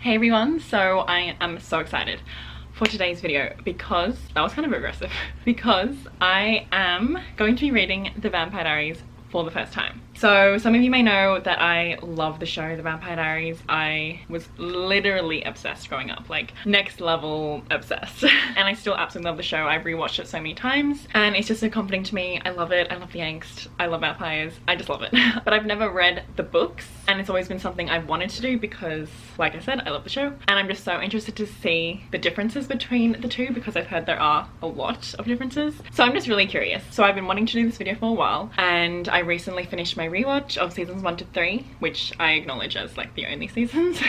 Hey everyone, so I am so excited for today's video because that was kind of aggressive because I am going to be reading the Vampire Diaries for the first time. So some of you may know that I love the show The Vampire Diaries. I was literally obsessed growing up, like next level obsessed. And I still absolutely love the show. I've rewatched it so many times and it's just so comforting to me. I love it. I love the angst. I love vampires. I just love it. But I've never read the books and it's always been something I've wanted to do because, like I said, I love the show. And I'm just so interested to see the differences between the two because I've heard there are a lot of differences. So I'm just really curious. So I've been wanting to do this video for a while and I recently finished my rewatch of seasons 1 to 3, which I acknowledge as like the only seasons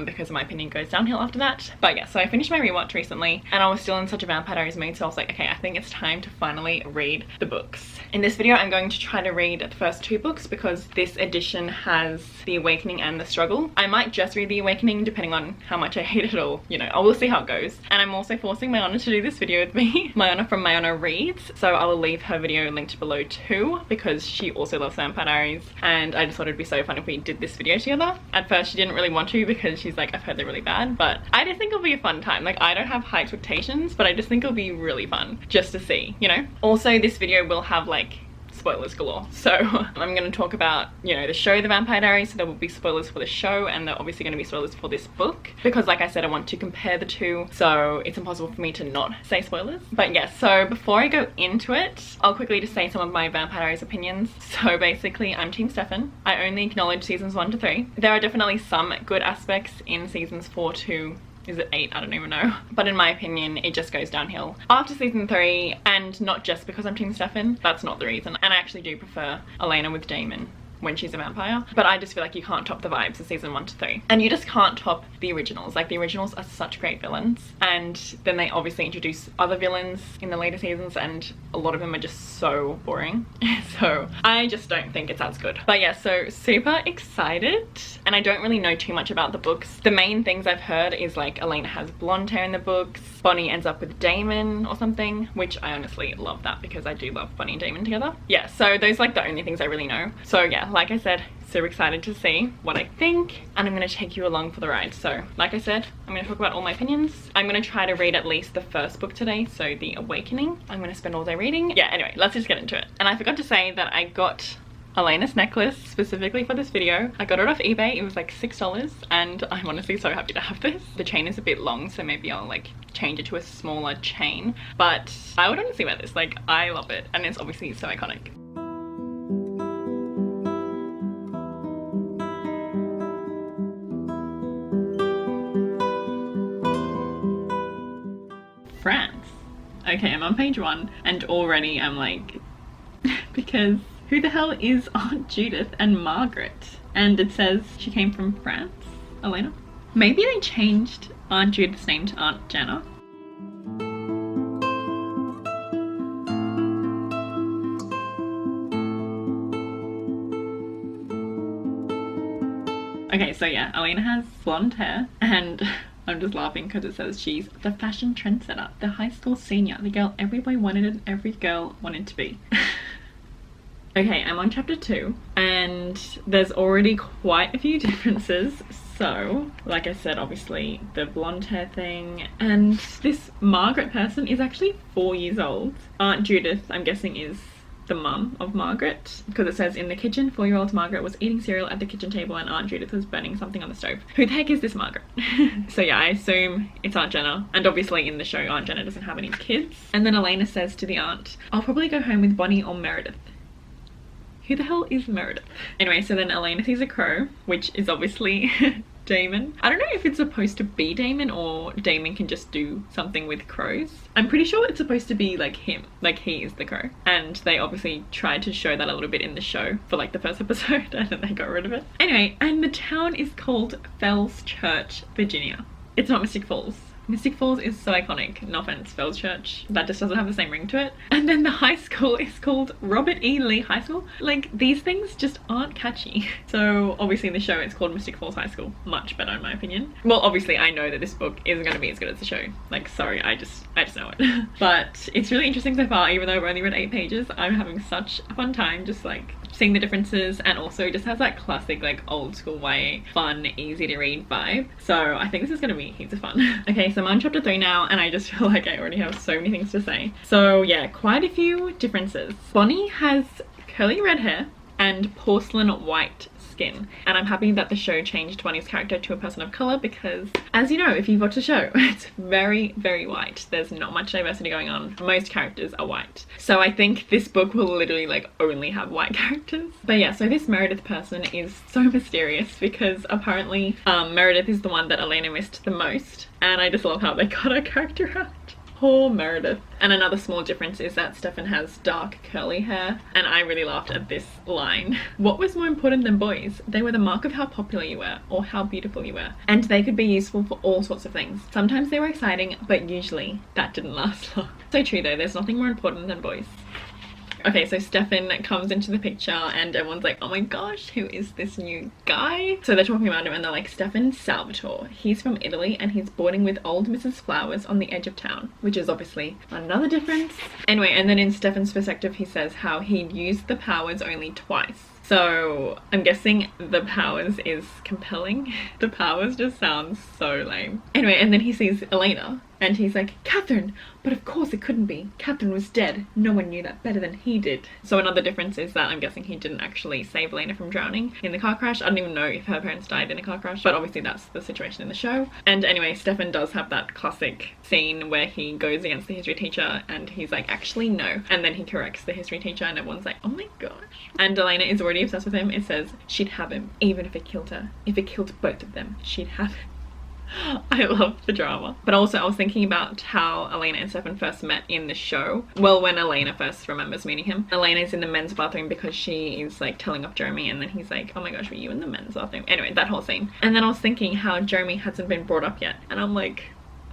because my opinion goes downhill after that. But yeah, so I finished my rewatch recently and I was still in such a Vampire Diaries mood, so I was like, okay, I think it's time to finally read the books. In this video I'm going to try to read the first 2 books because this edition has The Awakening and The Struggle. I might just read The Awakening depending on how much I hate it, or you know, I will see how it goes. And I'm also forcing my Honor to do this video with me. My Honor from My Honor Reads, so I will leave her video linked below too because she also loves Vampire Diaries and I just thought it'd be so fun if we did this video together. At first she didn't really want to because she's like, I've heard they're really bad, but I just think it'll be a fun time. Like, I don't have high expectations, but I just think it'll be really fun just to see, you know. Also, this video will have like spoilers galore, so I'm going to talk about, you know, the show The Vampire Diaries, so there will be spoilers for the show and there are obviously going to be spoilers for this book because, like I said, I want to compare the two, so it's impossible for me to not say spoilers. But yeah, so before I go into it, I'll quickly just say some of my Vampire Diaries opinions. So basically, I'm Team Stefan. I only acknowledge seasons 1 to 3. There are definitely some good aspects in seasons 4 to, is it 8? I don't even know. But in my opinion, it just goes downhill after season 3, and not just because I'm Team Stefan. That's not the reason. And I actually do prefer Elena with Damon when she's a vampire, but I just feel like you can't top the vibes of season 1 to 3, and you just can't top the originals. Like, the originals are such great villains, and then they obviously introduce other villains in the later seasons and a lot of them are just so boring. So I just don't think it's as good. But yeah, so super excited. And I don't really know too much about the books. The main things I've heard is like Elena has blonde hair in the books, Bonnie ends up with Damon or something, which I honestly love that because I do love Bonnie and Damon together. Yeah, so those are like the only things I really know. So yeah, like I said, super excited to see what I think, and I'm going to take you along for the ride. So like I said, I'm going to talk about all my opinions. I'm going to try to read at least the first book today, so The Awakening. I'm going to spend all day reading. Yeah, anyway, let's just get into it. And I forgot to say that I got Elena's necklace specifically for this video. I got it off eBay. It was like $6 and I'm honestly so happy to have this. The chain is a bit long, so maybe I'll like change it to a smaller chain, but I would honestly wear this. Like, I love it and it's obviously so iconic. France. Okay, I'm on page 1 and already I'm like because who the hell is Aunt Judith and Margaret? And it says she came from France, Elena. Maybe they changed Aunt Judith's name to Aunt Jenna. Okay, so yeah, Elena has blonde hair and I'm just laughing because it says she's the fashion trendsetter, the high school senior, the girl every boy wanted and every girl wanted to be. Okay, I'm on chapter 2 and there's already quite a few differences. So, like I said, obviously the blonde hair thing, and this Margaret person is actually 4 years old. Aunt Judith, I'm guessing, is the mum of Margaret, because it says in the kitchen 4-year-old Margaret was eating cereal at the kitchen table and Aunt Judith was burning something on the stove. Who the heck is this Margaret? So yeah, I assume it's Aunt Jenna, and obviously in the show Aunt Jenna doesn't have any kids. And then Elena says to the aunt, I'll probably go home with Bonnie or Meredith. Who the hell is Meredith? Anyway, so then Elena sees a crow, which is obviously Damon. I don't know if it's supposed to be Damon or Damon can just do something with crows. I'm pretty sure it's supposed to be like him, like he is the crow. And they obviously tried to show that a little bit in the show for like the first episode and then they got rid of it. Anyway, and the town is called Fells Church, Virginia. It's not Mystic Falls. Mystic Falls is so iconic. No offense, Fells Church. That just doesn't have the same ring to it. And then the high school is called Robert E. Lee High School. Like, these things just aren't catchy. So obviously in the show it's called Mystic Falls High School. Much better in my opinion. Well, obviously I know that this book isn't going to be as good as the show. Like, sorry, I just know it. But it's really interesting so far, even though I've only read 8 pages. I'm having such a fun time just like seeing the differences, and also just has that classic like old school YA fun, easy to read vibe. So I think this is gonna be heaps of fun. Okay, so I'm on chapter 3 now, and I just feel like I already have so many things to say. So yeah, quite a few differences. Bonnie has curly red hair and porcelain white skin, and I'm happy that the show changed Bonnie's character to a person of color, because as you know, if you've watched the show, it's very white. There's not much diversity going on. Most characters are white, so I think this book will literally like only have white characters. But yeah, so this Meredith person is so mysterious, because apparently Meredith is the one that Elena missed the most, and I just love how they got her character out. Poor Meredith. And another small difference is that Stefan has dark curly hair, and I really laughed at this line. What was more important than boys? They were the mark of how popular you were or how beautiful you were, and they could be useful for all sorts of things. Sometimes they were exciting, but usually that didn't last long. So true though, there's nothing more important than boys. Okay, so Stefan comes into the picture and everyone's like, oh my gosh, who is this new guy? So they're talking about him and they're like, Stefan Salvatore. He's from Italy and he's boarding with old Mrs. Flowers on the edge of town, which is obviously another difference. Anyway, and then in Stefan's perspective, he says how he'd used the powers only twice. So I'm guessing the powers is compelling. The powers just sounds so lame. Anyway, and then he sees Elena and he's like, Catherine, but of course it couldn't be. Catherine was dead. No one knew that better than he did. So another difference is that I'm guessing he didn't actually save Elena from drowning in the car crash. I don't even know if her parents died in a car crash, but obviously that's the situation in the show. And anyway, Stefan does have that classic scene where he goes against the history teacher and he's like, actually no. And then he corrects the history teacher and everyone's like, oh my gosh. And Elena is already obsessed with him. It says she'd have him even if it killed her. If it killed both of them, she'd have him. I love the drama. But also I was thinking about how Elena and Stefan first met in the show. Well, when Elena first remembers meeting him, Elena's in the men's bathroom because she is like telling off Jeremy, and then he's like, oh my gosh, were you in the men's bathroom? Anyway, that whole scene. And then I was thinking how Jeremy hasn't been brought up yet, and I'm like,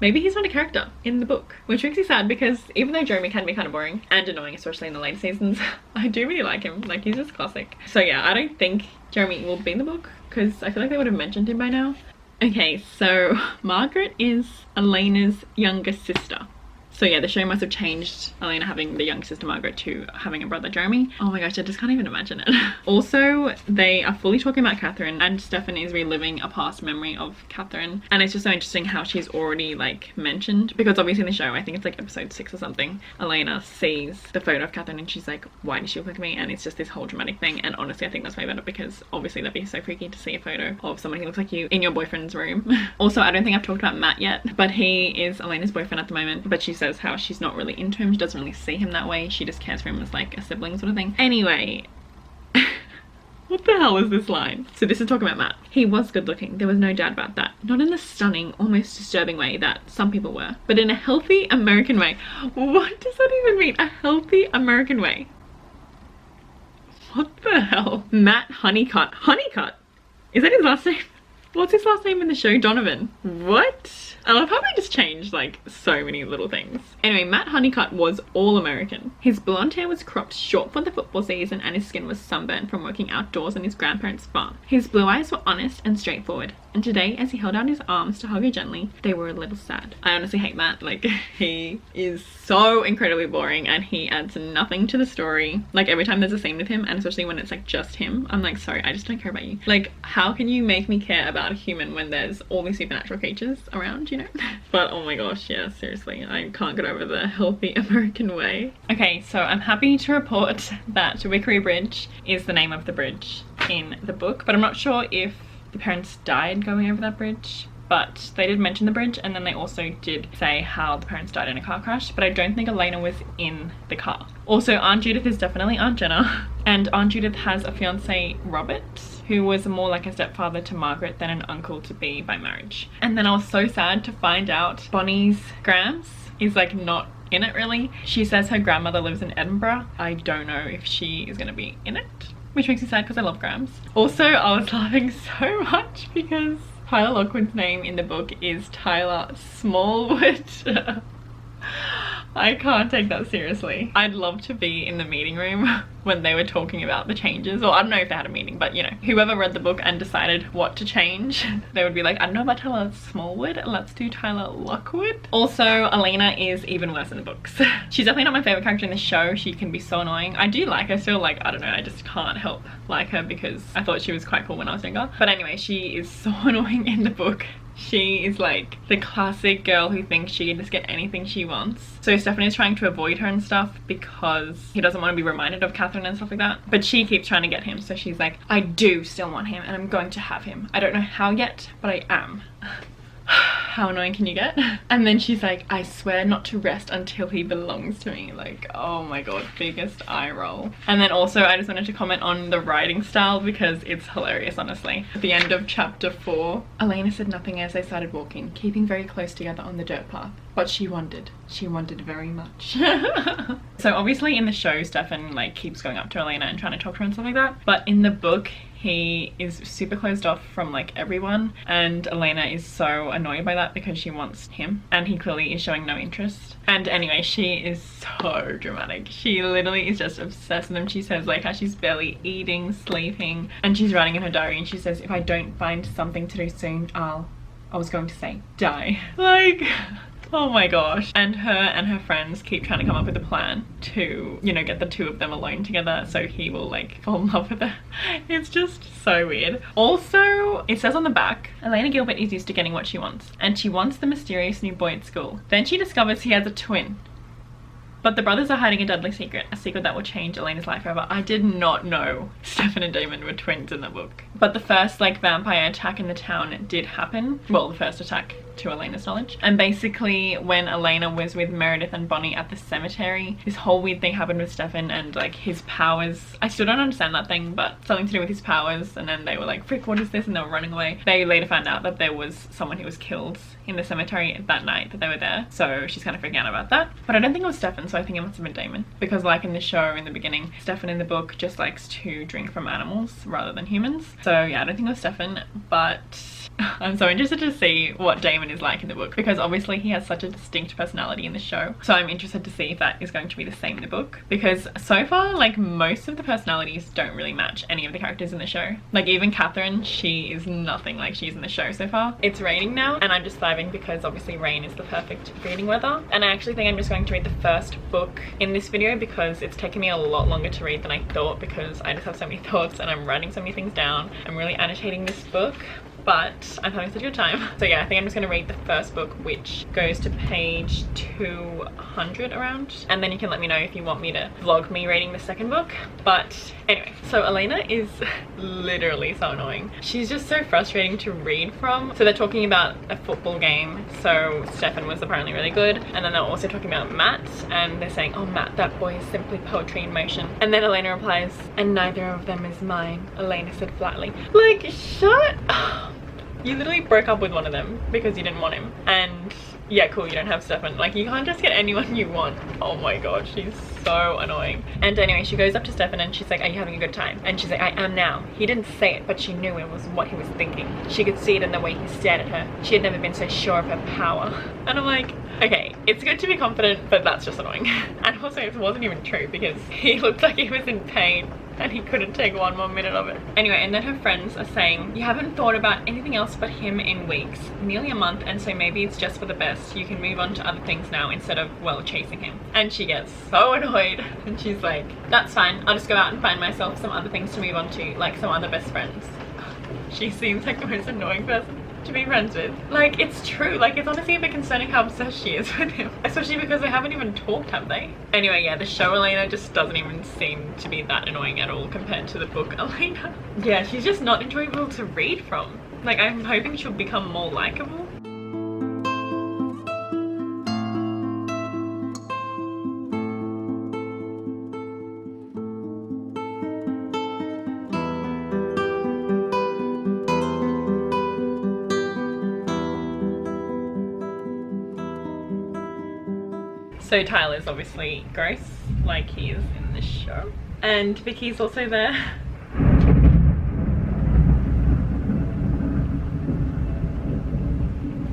maybe he's not a character in the book, which makes me sad, because even though Jeremy can be kind of boring and annoying, especially in the later seasons, I do really like him. Like, he's just classic. So yeah, I don't think Jeremy will be in the book, because I feel like they would have mentioned him by now. Okay, so Margaret is Elena's younger sister. So yeah, the show must have changed Elena having the young sister Margaret to having a brother Jeremy. Oh my gosh, I just can't even imagine it. Also, they are fully talking about Catherine, and Stefan is reliving a past memory of Catherine. And it's just so interesting how she's already like mentioned, because obviously in the show, I think it's like episode 6 or something, Elena sees the photo of Catherine and she's like, why does she look like me? And it's just this whole dramatic thing. And honestly, I think that's way better, because obviously that'd be so freaky to see a photo of someone who looks like you in your boyfriend's room. Also, I don't think I've talked about Matt yet, but he is Elena's boyfriend at the moment, but she says how she's not really into him. She doesn't really see him that way. She just cares for him as like a sibling sort of thing. Anyway, what the hell is this line? So this is talking about Matt. He was good looking. There was no doubt about that. Not in the stunning, almost disturbing way that some people were, but in a healthy American way. What does that even mean? A healthy American way? What the hell? Matt Honeycutt. Honeycutt? Is that his last name? What's his last name in the show? Donovan. What? I love how they just changed like so many little things. Anyway, Matt Honeycutt was all American. His blonde hair was cropped short for the football season, and his skin was sunburned from working outdoors on his grandparents' farm. His blue eyes were honest and straightforward, and today as he held out his arms to hug her gently, they were a little sad. I honestly hate Matt. Like, he is so incredibly boring and he adds nothing to the story. Like, every time there's a scene with him, and especially when it's like just him, I'm like, sorry, I just don't care about you. Like, how can you make me care about a human when there's all these supernatural creatures around, you know? But oh my gosh, yeah, seriously, I can't get over the healthy American way. Okay, so I'm happy to report that Wickery Bridge is the name of the bridge in the book, but I'm not sure if the parents died going over that bridge. But they did mention the bridge, and then they also did say how the parents died in a car crash, but I don't think Elena was in the car. Also, Aunt Judith is definitely Aunt Jenna, and Aunt Judith has a fiance, Robert, who was more like a stepfather to Margaret than an uncle to be by marriage. And then I was so sad to find out Bonnie's Grams is like not in it really. She says her grandmother lives in Edinburgh. I don't know if she is gonna be in it, which makes me sad because I love Grams. Also, I was laughing so much because Tyler Lockwood's name in the book is Tyler Smallwood. I can't take that seriously. I'd love to be in the meeting room when they were talking about the changes, or I don't know if they had a meeting, but you know, whoever read the book and decided what to change, they would be like, I don't know about Tyler Smallwood, let's do Tyler Lockwood. Also, Elena is even worse in the books. She's definitely not my favorite character in the show. She can be so annoying. I do like her still, like, I don't know, I just can't help like her because I thought she was quite cool when I was younger. But anyway, she is so annoying in the book. She is like the classic girl who thinks she can just get anything she wants. So Stefan is trying to avoid her and stuff because he doesn't want to be reminded of Catherine and stuff like that. But she keeps trying to get him. So she's like, I do still want him and I'm going to have him. I don't know how yet, but I am. How annoying can you get? And then she's like, I swear not to rest until he belongs to me. Like, oh my god, biggest eye roll. And then also I just wanted to comment on the writing style because it's hilarious, honestly. At the end of chapter 4, Elena said nothing as they started walking, keeping very close together on the dirt path. But she wanted very much. So obviously in the show, Stefan like keeps going up to Elena and trying to talk to her and stuff like that. But in the book, he is super closed off from like everyone, and Elena is so annoyed by that because she wants him and he clearly is showing no interest. And anyway, she is so dramatic. She literally is just obsessed with him. She says like how she's barely eating, sleeping, and she's writing in her diary and she says, if I don't find something to do soon, I was going to say die. Like, oh my gosh. And her friends keep trying to come up with a plan to, you know, get the two of them alone together so he will like fall in love with her. It's just so weird. Also, it says on the back, Elena Gilbert is used to getting what she wants, and she wants the mysterious new boy at school. Then she discovers he has a twin. But the brothers are hiding a deadly secret, a secret that will change Elena's life forever. I did not know Stefan and Damon were twins in the book. But the first like vampire attack in the town did happen. Well, the first attack to Elena's knowledge. And basically when Elena was with Meredith and Bonnie at the cemetery, this whole weird thing happened with Stefan and like his powers. I still don't understand that thing, but something to do with his powers. And then they were like, frick, what is this? And they were running away. They later found out that there was someone who was killed in the cemetery that night that they were there. So she's kind of freaking out about that. But I don't think it was Stefan, so I think it must have been Damon. Because like in the show in the beginning, Stefan in the book just likes to drink from animals rather than humans. So yeah, I don't think it was Stefan, but I'm so interested to see what Damon is like in the book because obviously he has such a distinct personality in the show. So I'm interested to see if that is going to be the same in the book because so far like most of the personalities don't really match any of the characters in the show. Like even Catherine, she is nothing like she's in the show so far. It's raining now and I'm just vibing because obviously rain is the perfect reading weather. And I actually think I'm just going to read the first book in this video because it's taken me a lot longer to read than I thought because I just have so many thoughts and I'm writing so many things down. I'm really annotating this book, but I'm having such a good time. So yeah, I think I'm just gonna read the first book, which goes to page 200 around, and then you can let me know if you want me to vlog me reading the second book. But anyway, so Elena is literally so annoying. She's just so frustrating to read from. So they're talking about a football game, so Stefan was apparently really good, and then they're also talking about Matt, and they're saying, oh Matt, that boy is simply poetry in motion. And then Elena replies, and neither of them is mine, Elena said flatly. Like, shut up. You literally broke up with one of them because you didn't want him. And yeah, cool, you don't have Stefan. Like, you can't just get anyone you want. Oh my god, she's so annoying. And anyway, she goes up to Stefan and she's like, are you having a good time? And she's like, I am now. He didn't say it, but she knew it was what he was thinking. She could see it in the way he stared at her. She had never been so sure of her power. And I'm like, okay, it's good to be confident, but that's just annoying. And also, it wasn't even true because he looked like he was in pain and he couldn't take one more minute of it. Anyway, and then her friends are saying, you haven't thought about anything else but him in weeks, nearly a month, and so maybe it's just for the best. You can move on to other things now instead of, well, chasing him. And she gets so annoyed and she's like, that's fine, I'll just go out and find myself some other things to move on to, like some other best friends. She seems like the most annoying person to be friends with. Like, it's true, like it's honestly a bit concerning how obsessed she is with him, especially because they haven't even talked, have they? Anyway, yeah, the show Elena just doesn't even seem to be that annoying at all compared to the book Elena. Yeah, she's just not enjoyable to read from. Like, I'm hoping she'll become more likable. So Tyler's obviously gross, like he is in this show. And Vicky's also there.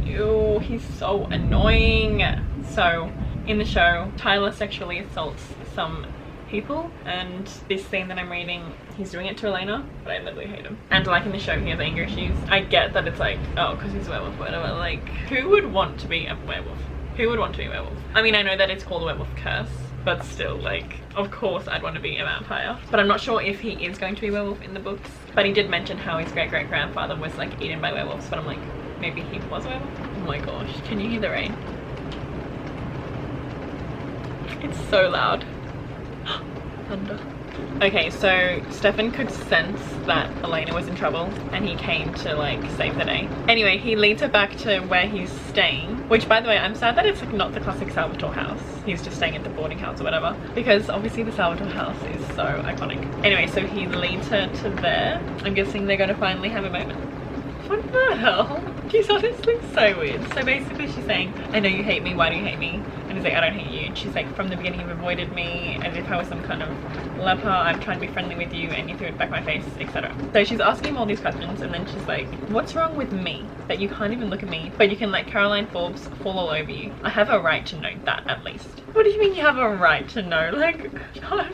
Ew, he's so annoying. So in the show, Tyler sexually assaults some people, and this scene that I'm reading, he's doing it to Elena, but I literally hate him. And like in the show, he has anger issues. I get that it's like, oh, because he's a werewolf or whatever. Like, who would want to be a werewolf? Who would want to be a werewolf? I mean, I know that it's called a werewolf curse, but still, like, of course I'd want to be a vampire. But I'm not sure if he is going to be a werewolf in the books. But he did mention how his great-great-grandfather was like eaten by werewolves, but I'm like, maybe he was a werewolf? Oh my gosh, can you hear the rain? It's so loud. Thunder. Okay, so Stefan could sense that Elena was in trouble and he came to like save the day. Anyway, he leads her back to where he's staying, which by the way, I'm sad that it's like not the classic Salvatore house. He's just staying at the boarding house or whatever, because obviously the Salvatore house is so iconic. Anyway, so he leads her to there. I'm guessing they're gonna finally have a moment. What the hell? She's honestly so weird. So basically she's saying, I know you hate me, why do you hate me? And he's like, I don't hate you. And she's like, from the beginning you've avoided me as if I was some kind of leper. I'm trying to be friendly with you and you threw it back my face, etc. So she's asking him all these questions, and then she's like, what's wrong with me that you can't even look at me, but you can let Caroline Forbes fall all over you? I have a right to know that, at least. What do you mean you have a right to know? Like, shut up.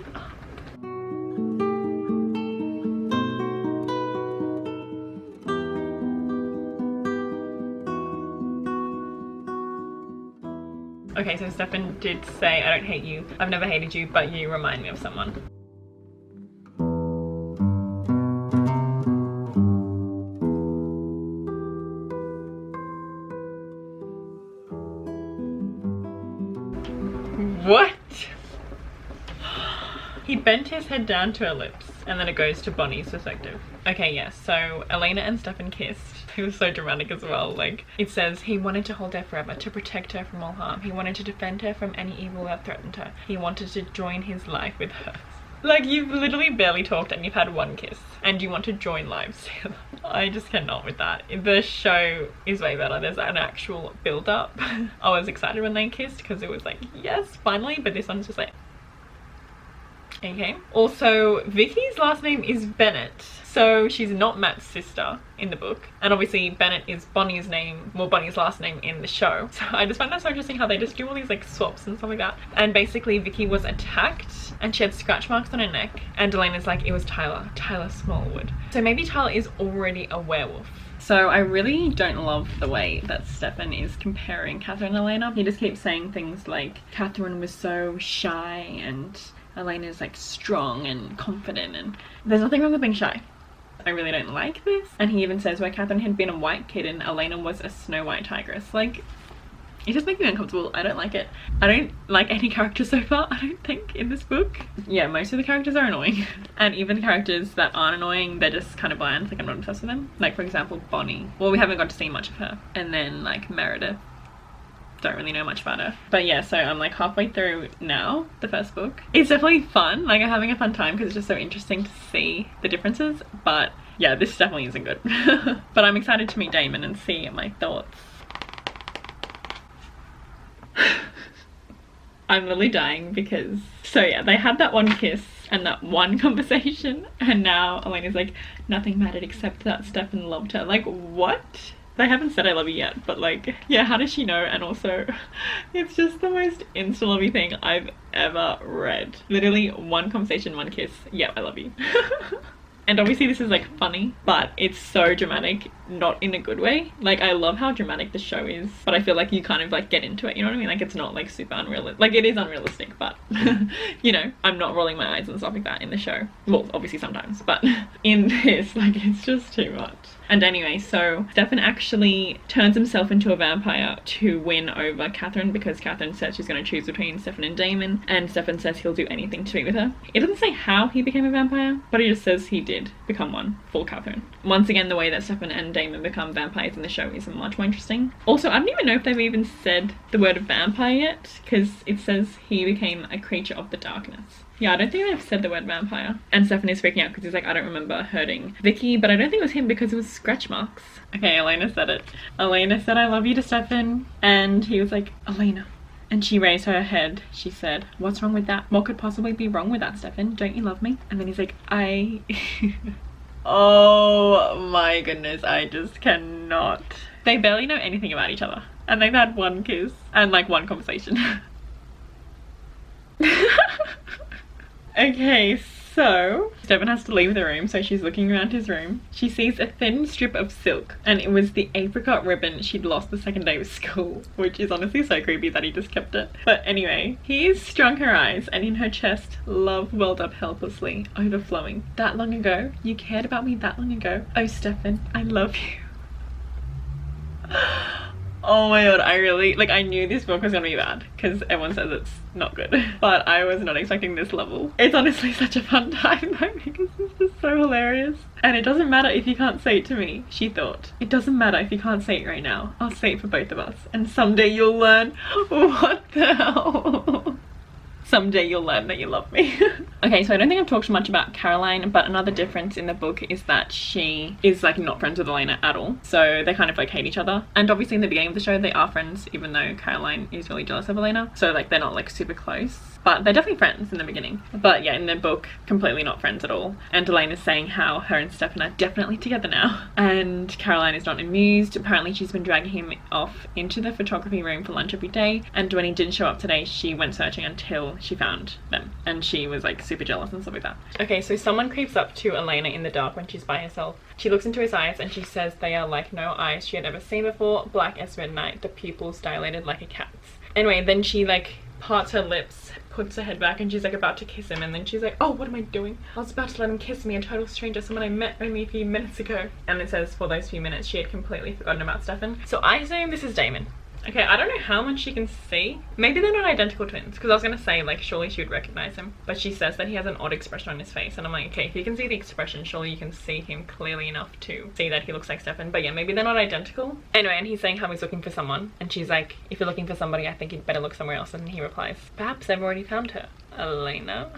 Okay, so Stefan did say, I don't hate you, I've never hated you, but you remind me of someone. What? He bent his head down to her lips, and then it goes to Bonnie's perspective. Okay, yes, so Elena and Stefan kissed. It was so dramatic as well. Like, it says he wanted to hold her forever, to protect her from all harm. He wanted to defend her from any evil that threatened her. He wanted to join his life with hers. Like, you've literally barely talked and you've had one kiss, and you want to join lives together. I just cannot with that. The show is way better. There's an actual build-up. I was excited when they kissed because it was like, yes, finally, but this one's just like, okay. Also, Vicky's last name is Bennett, so she's not Matt's sister in the book, and obviously Bennett is Bonnie's name, well, Bonnie's last name in the show. So I just find that so interesting how they just do all these like swaps and stuff like that. And basically Vicky was attacked and she had scratch marks on her neck, and Elena's like, it was Tyler Smallwood. So maybe Tyler is already a werewolf. So I really don't love the way that Stefan is comparing Catherine and Elena. He just keeps saying things like Catherine was so shy and Elena's like strong and confident, and there's nothing wrong with being shy. I really don't like this. And he even says where Catherine had been a white kitten, Elena was a Snow White tigress. Like, it just makes me uncomfortable. I don't like it. I don't like any character so far, I don't think, in this book. Yeah, most of the characters are annoying. And even the characters that aren't annoying, they're just kind of bland. Like, I'm not obsessed with them. Like, for example, Bonnie. Well, we haven't got to see much of her. And then like Meredith. Don't really know much about her. But yeah, so I'm like halfway through now, the first book. It's definitely fun. Like, I'm having a fun time because it's just so interesting to see the differences. But yeah, this definitely isn't good. But I'm excited to meet Damon and see my thoughts. I'm literally dying because, so yeah, they had that one kiss and that one conversation, and now Elena's like, nothing mattered except that Stefan loved her. Like, what? They haven't said I love you yet, but like, yeah, how does she know? And also, it's just the most insta-lovey thing I've ever read. Literally one conversation, one kiss. Yeah, I love you. And obviously this is like funny, but it's so dramatic, not in a good way. Like, I love how dramatic the show is, but I feel like you kind of like get into it, you know what I mean? Like, it's not like super unrealistic. Like, it is unrealistic, but you know, I'm not rolling my eyes and stuff like that in the show. Well, obviously sometimes, but in this, like, it's just too much. And anyway, so Stefan actually turns himself into a vampire to win over Catherine, because Catherine says she's going to choose between Stefan and Damon, and Stefan says he'll do anything to be with her. It doesn't say how he became a vampire, but he just says he did become one for Catherine. Once again, the way that Stefan and Damon become vampires in the show is much more interesting. Also, I don't even know if they've even said the word vampire yet, because it says he became a creature of the darkness. Yeah, I don't think they've said the word vampire. And Stefan is freaking out because he's like, I don't remember hurting Vicky, but I don't think it was him because it was scratch marks. Okay, Elena said it. Elena said, I love you to Stefan. And he was like, Elena. And she raised her head. She said, what's wrong with that? What could possibly be wrong with that, Stefan? Don't you love me? And then he's like, I... Oh my goodness, I just cannot. They barely know anything about each other. And they've had one kiss and like one conversation. Okay, so Stefan has to leave the room, so she's looking around his room. She sees a thin strip of silk, and it was the apricot ribbon she'd lost the second day of school, which is honestly so creepy that he just kept it. But anyway, he's strung her eyes, and in her chest, love welled up helplessly, overflowing. That long ago? You cared about me that long ago? Oh, Stefan, I love you. Oh my god, I knew this book was gonna be bad because everyone says it's not good, but I was not expecting this level. It's honestly such a fun time though because it's just so hilarious. And it doesn't matter if you can't say it to me, she thought. It doesn't matter if you can't say it right now. I'll say it for both of us, and someday you'll learn. What the hell? Someday you'll learn that you love me. Okay, so I don't think I've talked much about Caroline, but another difference in the book is that she is like not friends with Elena at all. So they kind of like hate each other. And obviously in the beginning of the show they are friends, even though Caroline is really jealous of Elena. So like they're not like super close, but they're definitely friends in the beginning. But yeah, in the book, completely not friends at all. And Elena's saying how her and Stefan are definitely together now. And Caroline is not amused. Apparently she's been dragging him off into the photography room for lunch every day. And when he didn't show up today, she went searching until she found them. And she was like super jealous and stuff like that. Okay, so someone creeps up to Elena in the dark when she's by herself. She looks into his eyes and she says they are like no eyes she had ever seen before, black as midnight, the pupils dilated like a cat's. Anyway, then she like parts her lips, puts her head back, and she's like about to kiss him, and then she's like, oh, what am I doing? I was about to let him kiss me, a total stranger, someone I met only a few minutes ago. And it says for those few minutes she had completely forgotten about Stefan. So I assume this is Damon. Okay, I don't know how much she can see. Maybe they're not identical twins, because I was gonna say like surely she would recognize him, but she says that he has an odd expression on his face, and I'm like, okay, if you can see the expression, surely you can see him clearly enough to see that he looks like Stefan. But yeah, maybe they're not identical. Anyway, and he's saying how he's looking for someone, and she's like, if you're looking for somebody, I think you'd better look somewhere else. And he replies, perhaps I've already found her, Elena.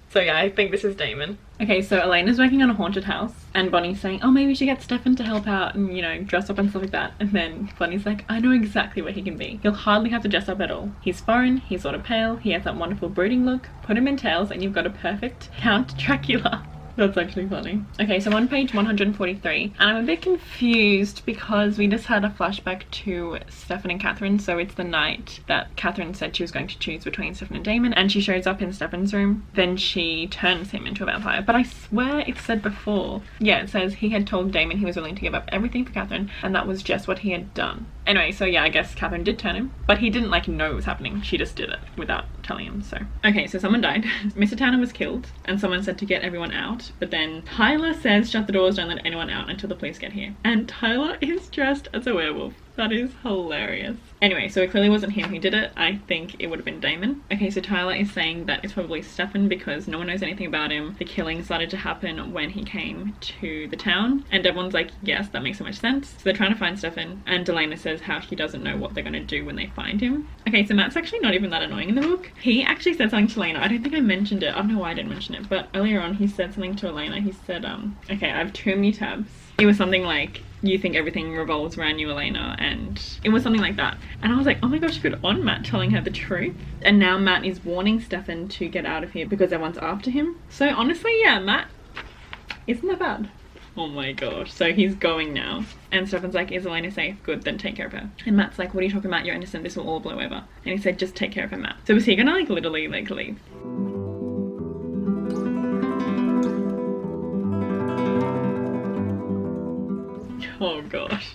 So yeah, I think this is Damon. Okay, so Elena's working on a haunted house, and Bonnie's saying, oh, maybe we should get Stefan to help out and, you know, dress up and stuff like that. And then Bonnie's like, I know exactly what he can be. He'll hardly have to dress up at all. He's foreign, he's sort of pale, he has that wonderful brooding look. Put him in tails and you've got a perfect Count Dracula. That's actually funny. Okay, so on page 143, and I'm a bit confused because we just had a flashback to Stefan and Catherine. So it's the night that Catherine said she was going to choose between Stefan and Damon, and she shows up in Stefan's room. Then she turns him into a vampire. But I swear it said before, yeah, it says he had told Damon he was willing to give up everything for Catherine, and that was just what he had done. Anyway, so yeah, I guess Catherine did turn him, but he didn't like know it was happening. She just did it without telling him. So okay, so someone died. Mr. Tanner was killed, and someone said to get everyone out, but then Tyler says shut the doors, don't let anyone out until the police get here. And Tyler is dressed as a werewolf. That is hilarious. Anyway, so it clearly wasn't him who did it. I think it would have been Damon. Okay, so Tyler is saying that it's probably Stefan because no one knows anything about him. The killing started to happen when he came to the town, and everyone's like, yes, that makes so much sense. So they're trying to find Stefan, and Elena says how she doesn't know what they're going to do when they find him. Okay, so Matt's actually not even that annoying in the book. He actually said something to Elena. I don't think I mentioned it. I don't know why I didn't mention it, but earlier on he said something to Elena. He said, okay, I have too many tabs. It was something like, you think everything revolves around you, Elena, and it was something like that. And I was like, oh my gosh, good on Matt telling her the truth. And now Matt is warning Stefan to get out of here because everyone's after him. So honestly, yeah, Matt isn't that bad. Oh my gosh, so he's going now. And Stefan's like, is Elena safe? Good, then take care of her. And Matt's like, what are you talking about? You're innocent, this will all blow over. And he said, just take care of her, Matt. So was he gonna like literally like leave? Oh gosh.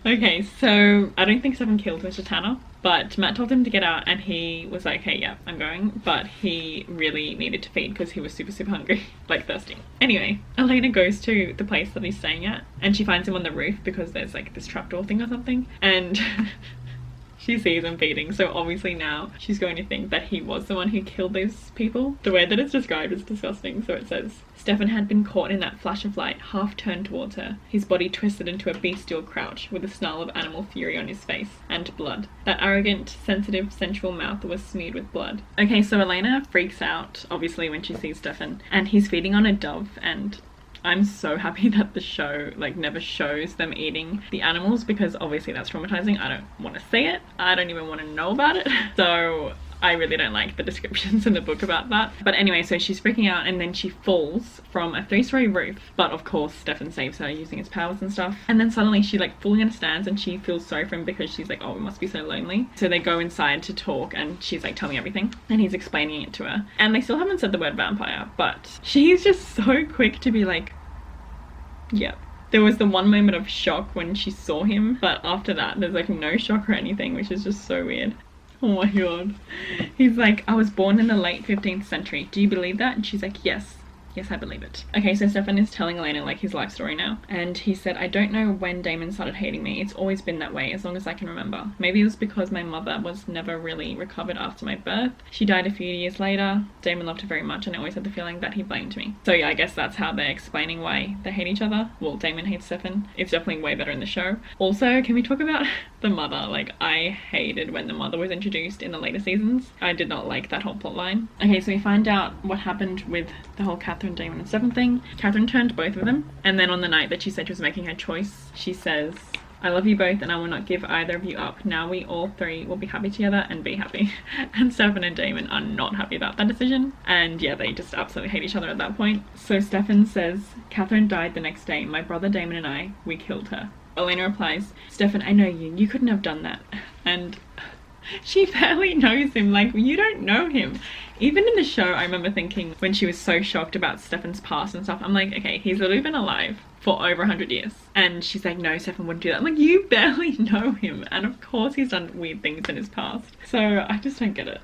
Okay, so I don't think Stefan killed Mr. Tanner, but Matt told him to get out and he was like, hey, yeah, I'm going. But he really needed to feed because he was super, super hungry, like thirsty. Anyway, Elena goes to the place that he's staying at and she finds him on the roof because there's like this trapdoor thing or something. And she sees him feeding, so obviously now she's going to think that he was the one who killed those people. The way that it's described is disgusting. So it says, Stefan had been caught in that flash of light, half turned towards her, his body twisted into a bestial crouch with a snarl of animal fury on his face, and blood. That arrogant, sensitive, sensual mouth was smeared with blood. Okay, so Elena freaks out, obviously, when she sees Stefan, and he's feeding on a dove, and I'm so happy that the show like never shows them eating the animals because obviously that's traumatizing. I don't want to see it. I don't even want to know about it. So I really don't like the descriptions in the book about that. But anyway, so she's freaking out and then she falls from a 3-story roof. But of course, Stefan saves her using his powers and stuff. And then suddenly she like fully understands and she feels sorry for him because she's like, oh, it must be so lonely. So they go inside to talk and she's like telling everything and he's explaining it to her. And they still haven't said the word vampire, but she's just so quick to be like, yep. There was the one moment of shock when she saw him, but after that there's like no shock or anything, which is just so weird. Oh my god. He's like, I was born in the late 15th century. Do you believe that? And she's like, yes. Yes, I believe it. Okay, so Stefan is telling Elena like his life story now. And he said, I don't know when Damon started hating me. It's always been that way as long as I can remember. Maybe it was because my mother was never really recovered after my birth. She died a few years later. Damon loved her very much and I always had the feeling that he blamed me. So yeah, I guess that's how they're explaining why they hate each other. Well, Damon hates Stefan. It's definitely way better in the show. Also, can we talk about the mother? Like, I hated when the mother was introduced in the later seasons. I did not like that whole plot line. Okay, so we find out what happened with the whole Catherine, Damon and Stefan thing. Catherine turned both of them, and then on the night that she said she was making her choice, she says, I love you both and I will not give either of you up. Now we all three will be happy together and be happy. And Stefan and Damon are not happy about that decision. And yeah, they just absolutely hate each other at that point. So Stefan says, Catherine died the next day. My brother Damon and I, we killed her. Elena replies, Stefan, I know you. You couldn't have done that. And she barely knows him. Like, you don't know him. Even in the show, I remember thinking when she was so shocked about Stefan's past and stuff, I'm like, okay, he's literally been alive for over 100 years. And she's like, no, Stefan wouldn't do that. I'm like, you barely know him. And of course he's done weird things in his past. So I just don't get it.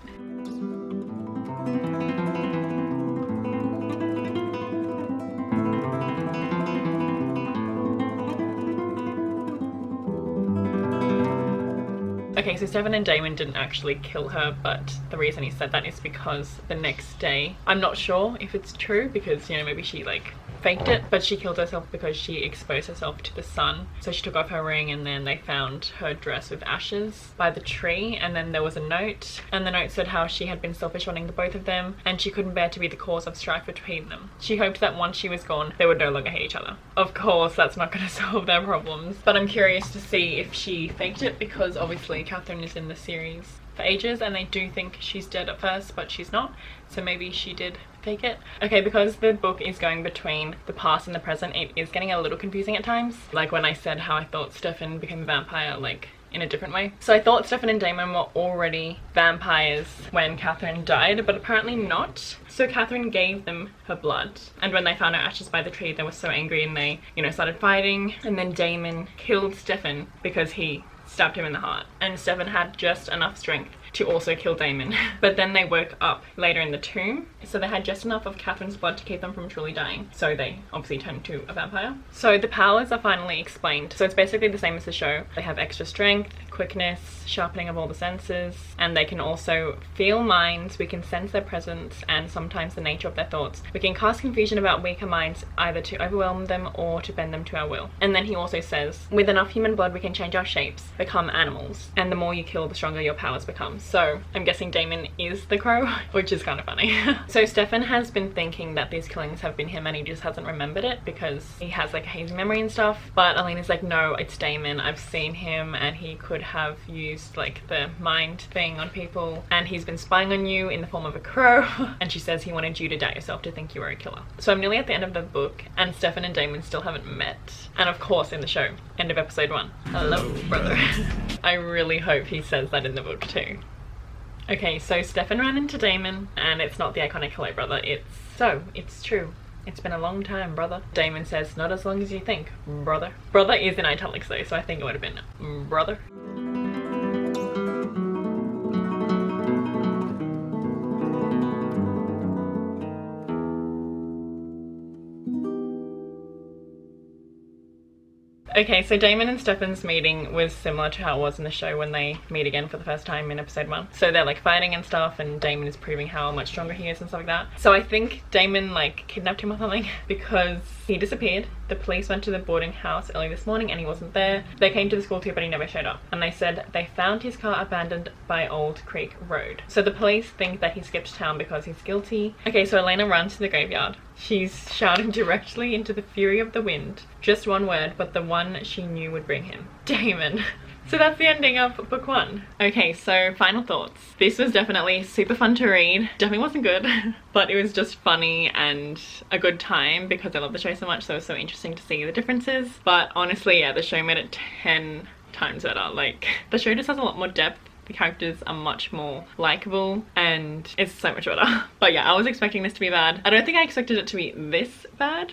Okay, so Stefan and Damon didn't actually kill her, but the reason he said that is because the next day, I'm not sure if it's true because, you know, maybe she like faked it, but she killed herself because she exposed herself to the sun. So she took off her ring and then they found her dress with ashes by the tree, and then there was a note, and the note said how she had been selfish wanting the both of them and she couldn't bear to be the cause of strife between them. She hoped that once she was gone, they would no longer hate each other. Of course, that's not going to solve their problems, but I'm curious to see if she faked it because obviously Catherine is in the series for ages and they do think she's dead at first, but she's not. So maybe she did fake it. Okay, because the book is going between the past and the present, it is getting a little confusing at times. Like when I said how I thought Stefan became a vampire like in a different way. So I thought Stefan and Damon were already vampires when Catherine died, but apparently not. So Catherine gave them her blood, and when they found her ashes by the tree, they were so angry and they, you know, started fighting. And then Damon killed Stefan because he stabbed him in the heart, and Stefan had just enough strength to also kill Damon. But then they woke up later in the tomb, so they had just enough of Catherine's blood to keep them from truly dying. So they obviously turned to a vampire. So the powers are finally explained. So it's basically the same as the show. They have extra strength, quickness, sharpening of all the senses, and they can also feel minds. We can sense their presence and sometimes the nature of their thoughts. We can cast confusion about weaker minds, either to overwhelm them or to bend them to our will. And then he also says, with enough human blood we can change our shapes, become animals, and the more you kill, the stronger your powers become. So I'm guessing Damon is the crow, which is kind of funny. So Stefan has been thinking that these killings have been him and he just hasn't remembered it because he has like a hazy memory and stuff. But Elena's like, no, it's Damon. I've seen him and he could have used like the mind thing on people and he's been spying on you in the form of a crow. And she says he wanted you to doubt yourself to think you were a killer. So I'm nearly at the end of the book and Stefan and Damon still haven't met. And of course in the show, end of episode 1. Hello, brother. I really hope he says that in the book too. Okay, so Stefan ran into Damon and it's not the iconic hello brother, it's true. It's been a long time, brother. Damon says, not as long as you think, brother. Brother is in italics though, so I think it would have been brother. Okay, so Damon and Stefan's meeting was similar to how it was in the show when they meet again for the first time in episode 1. So they're like fighting and stuff and Damon is proving how much stronger he is and stuff like that. So I think Damon like kidnapped him or something because he disappeared. The police went to the boarding house early this morning and he wasn't there. They came to the school too, but he never showed up. And they said they found his car abandoned by Old Creek Road. So the police think that he skipped town because he's guilty. Okay, so Elena runs to the graveyard. She's shouting directly into the fury of the wind. Just one word, but the one she knew would bring him. Damon. So that's the ending of book 1. Okay, so final thoughts. This was definitely super fun to read. Definitely wasn't good, but it was just funny and a good time because I love the show so much, so it was so interesting to see the differences. But honestly, yeah, the show made it 10 times better. Like, the show just has a lot more depth. The characters are much more likable and it's so much better. But yeah, I was expecting this to be bad. I don't think I expected it to be this bad.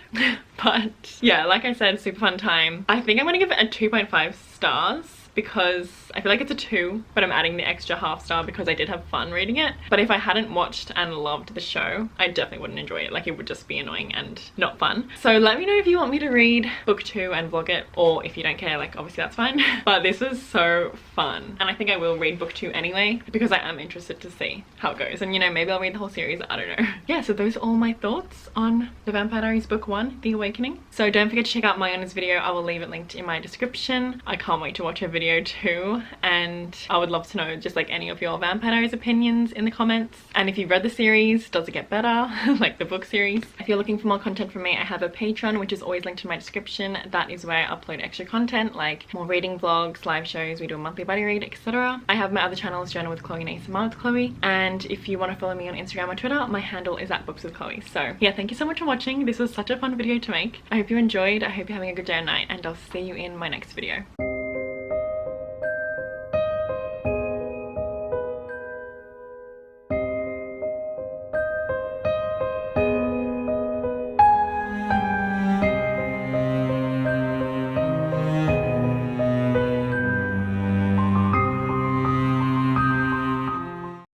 But yeah, like I said, super fun time. I think I'm gonna give it a 2.5 stars because I feel like it's a 2, but I'm adding the extra half star because I did have fun reading it. But if I hadn't watched and loved the show, I definitely wouldn't enjoy it. Like, it would just be annoying and not fun. So let me know if you want me to read book 2 and vlog it, or if you don't care, like, obviously that's fine. But this was so fun, and I think I will read book 2 anyway because I am interested to see how it goes, and you know, maybe I'll read the whole series, I don't know. Yeah, so those are all my thoughts on the Vampire Diaries book 1, The Awakening. So don't forget to check out my honest video. I will leave it linked in my description. I can't wait to watch her video too, and I would love to know just like any of your Vampire Diaries opinions in the comments. And if you've read the series, does it get better? Like the book series. If you're looking for more content from me, I have a Patreon, which is always linked in my description. That is where I upload extra content like more reading vlogs, live shows, we do a monthly buddy read, etc. I have my other channels, Journal with Chloe and ASMR with Chloe, and if you want to follow me on Instagram or Twitter, my handle is @bookswithchloe. So yeah, thank you so much for watching. This was such a fun video to make. I hope you enjoyed. I hope you're having a good day or night, and I'll see you in my next video.